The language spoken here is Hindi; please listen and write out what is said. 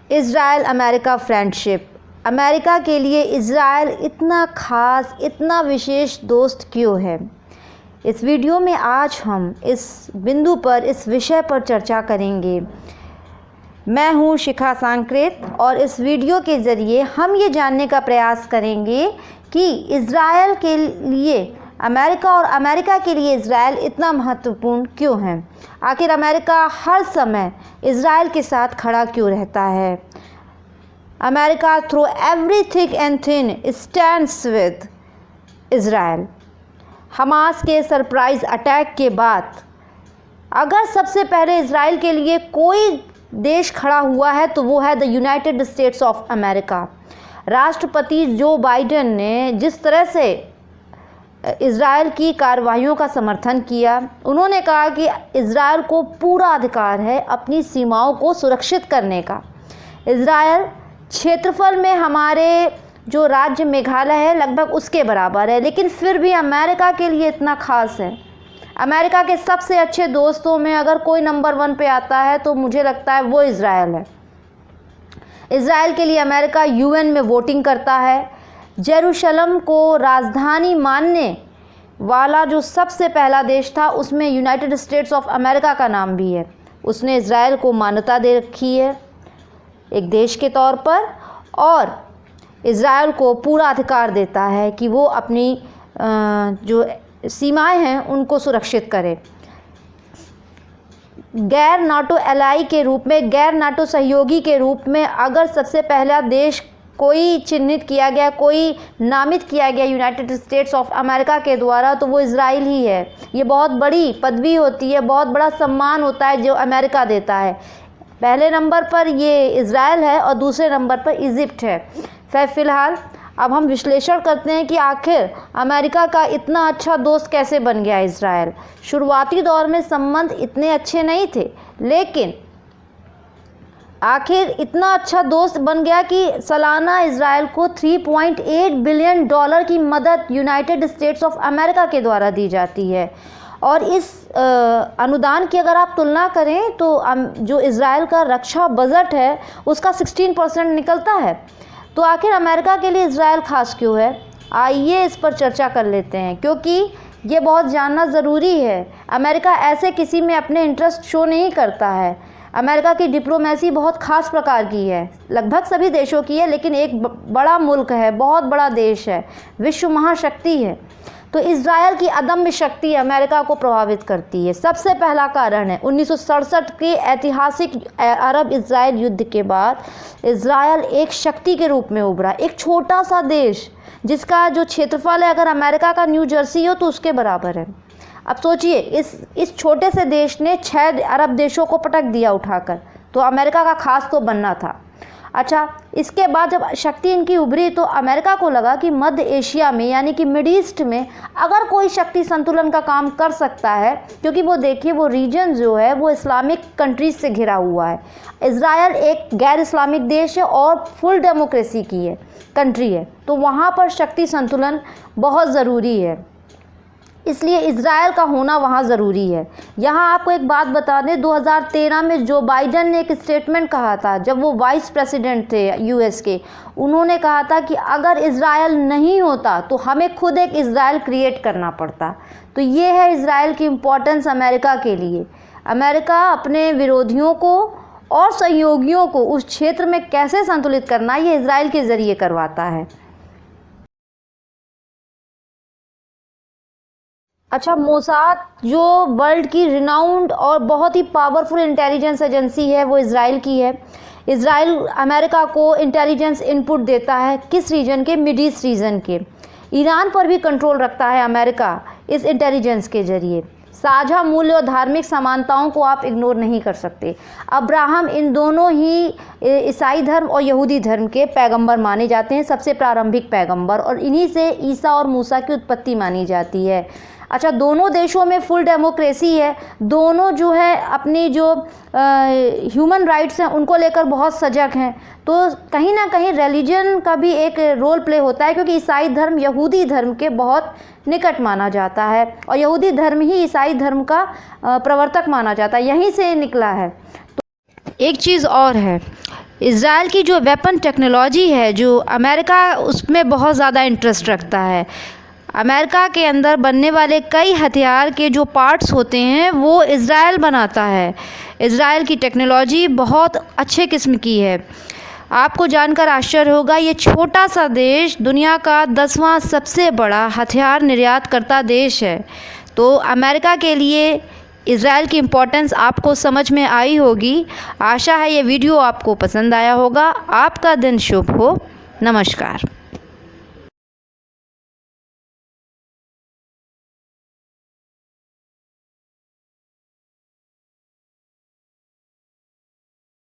Israel America friendship. अमेरिका के लिए इज़राइल इतना ख़ास, इतना विशेष दोस्त क्यों है? इस वीडियो में आज हम इस बिंदु पर, इस विषय पर चर्चा करेंगे। मैं हूं शिखा सांक्रेत और इस वीडियो के ज़रिए हम ये जानने का प्रयास करेंगे कि इज़राइल के लिए अमेरिका और अमेरिका के लिए इज़राइल इतना महत्वपूर्ण क्यों है। आखिर अमेरिका हर समय इज़राइल के साथ खड़ा क्यों रहता है। America through everything and thin stands with Israel. Hamas के सरप्राइज़ अटैक के बाद अगर सबसे पहले इज़राइल के लिए कोई देश खड़ा हुआ है तो वो है the United states of America. राष्ट्रपति जो बाइडेन ने जिस तरह से इज़राइल की कार्रवाइयों का समर्थन किया, उन्होंने कहा कि इज़राइल को पूरा अधिकार है अपनी सीमाओं को सुरक्षित करने का। इज़राइल क्षेत्रफल में हमारे जो राज्य मेघालय है लगभग उसके बराबर है, लेकिन फिर भी अमेरिका के लिए इतना ख़ास है। अमेरिका के सबसे अच्छे दोस्तों में अगर कोई नंबर 1 पे आता है तो मुझे लगता है वो इज़राइल है। इज़राइल के लिए अमेरिका यूएन में वोटिंग करता है। जेरूशलम को राजधानी मानने वाला जो सबसे पहला देश था उसमें यूनाइटेड स्टेट्स ऑफ अमेरिका का नाम भी है। उसने इज़राइल को मान्यता दे रखी है एक देश के तौर पर, और इज़राइल को पूरा अधिकार देता है कि वो अपनी जो सीमाएं हैं उनको सुरक्षित करे। गैर नाटो एलाई के रूप में, गैर नाटो सहयोगी के रूप में अगर सबसे पहला देश कोई चिन्हित किया गया, कोई नामित किया गया यूनाइटेड स्टेट्स ऑफ अमेरिका के द्वारा, तो वो इज़राइल ही है। ये बहुत बड़ी पदवी होती है, बहुत बड़ा सम्मान होता है जो अमेरिका देता है। पहले नंबर पर ये इज़राइल है और दूसरे नंबर पर इजिप्ट है। फ़िलहाल अब हम विश्लेषण करते हैं कि आखिर अमेरिका का इतना अच्छा दोस्त कैसे बन गया इज़राइल। शुरुआती दौर में संबंध इतने अच्छे नहीं थे, लेकिन आखिर इतना अच्छा दोस्त बन गया कि सालाना इज़राइल को $3.8 बिलियन की मदद यूनाइटेड स्टेट्स ऑफ अमेरिका के द्वारा दी जाती है। और इस अनुदान की अगर आप तुलना करें तो जो इज़राइल का रक्षा बजट है उसका 16% निकलता है। तो आखिर अमेरिका के लिए इज़राइल ख़ास क्यों है? आइए इस पर चर्चा कर लेते हैं, क्योंकि ये बहुत जानना ज़रूरी है। अमेरिका ऐसे किसी में अपने इंटरेस्ट शो नहीं करता है। अमेरिका की डिप्लोमेसी बहुत ख़ास प्रकार की है, लगभग सभी देशों की है, लेकिन एक बड़ा मुल्क है, बहुत बड़ा देश है, विश्व महाशक्ति है। तो इज़राइल की अदम्य शक्ति अमेरिका को प्रभावित करती है। सबसे पहला कारण है 1967 के ऐतिहासिक अरब इज़राइल युद्ध के बाद इज़राइल एक शक्ति के रूप में उभरा। एक छोटा सा देश जिसका जो क्षेत्रफल है अगर अमेरिका का न्यू जर्सी हो तो उसके बराबर है। अब सोचिए, इस छोटे से देश ने 6 अरब देशों को पटक दिया उठाकर, तो अमेरिका का खास तो बनना था। अच्छा, इसके बाद जब शक्ति इनकी उभरी तो अमेरिका को लगा कि मध्य एशिया में यानी कि मिड ईस्ट में अगर कोई शक्ति संतुलन का काम कर सकता है, क्योंकि वो देखिए वो रीजन जो है वो इस्लामिक कंट्रीज से घिरा हुआ है। इज़राइल एक गैर इस्लामिक देश है और फुल डेमोक्रेसी की कंट्री है, तो वहाँ पर शक्ति संतुलन बहुत ज़रूरी है, इसलिए इज़राइल का होना वहाँ ज़रूरी है। यहाँ आपको एक बात बता दें, 2013 में जो बाइडेन ने एक स्टेटमेंट कहा था जब वो वाइस प्रेसिडेंट थे यूएस के, उन्होंने कहा था कि अगर इज़राइल नहीं होता तो हमें खुद एक इज़राइल क्रिएट करना पड़ता। तो ये है इज़राइल की इम्पोर्टेंस अमेरिका के लिए। अमेरिका अपने विरोधियों को और सहयोगियों को उस क्षेत्र में कैसे संतुलित करना, ये इज़राइल के ज़रिए करवाता है। अच्छा, मोसाद जो वर्ल्ड की रिनाउंड और बहुत ही पावरफुल इंटेलिजेंस एजेंसी है वो इज़राइल की है। इज़राइल अमेरिका को इंटेलिजेंस इनपुट देता है, किस रीजन के? मिड ईस्ट रीजन के। ईरान पर भी कंट्रोल रखता है अमेरिका इस इंटेलिजेंस के ज़रिए। साझा मूल्य और धार्मिक समानताओं को आप इग्नोर नहीं कर सकते। अब्राहम इन दोनों ही ईसाई धर्म और यहूदी धर्म के पैगंबर माने जाते हैं, सबसे प्रारंभिक पैगंबर, और इन्हीं से ईसा और मूसा की उत्पत्ति मानी जाती है। अच्छा, दोनों देशों में फुल डेमोक्रेसी है। दोनों जो है अपनी जो ह्यूमन राइट्स हैं उनको लेकर बहुत सजग हैं। तो कहीं ना कहीं रिलीजन का भी एक रोल प्ले होता है, क्योंकि ईसाई धर्म यहूदी धर्म के बहुत निकट माना जाता है और यहूदी धर्म ही ईसाई धर्म का प्रवर्तक माना जाता है, यहीं से निकला है। तो एक चीज़ और है, इज़राइल की जो वेपन टेक्नोलॉजी है, जो अमेरिका उसमें बहुत ज़्यादा इंटरेस्ट रखता है। अमेरिका के अंदर बनने वाले कई हथियार के जो पार्ट्स होते हैं वो इज़राइल बनाता है। इज़राइल की टेक्नोलॉजी बहुत अच्छे किस्म की है। आपको जानकर आश्चर्य होगा, ये छोटा सा देश दुनिया का 10वां सबसे बड़ा हथियार निर्यात करता देश है। तो अमेरिका के लिए इज़राइल की इम्पोर्टेंस आपको समझ में आई होगी। आशा है ये वीडियो आपको पसंद आया होगा। आपका दिन शुभ हो। नमस्कार।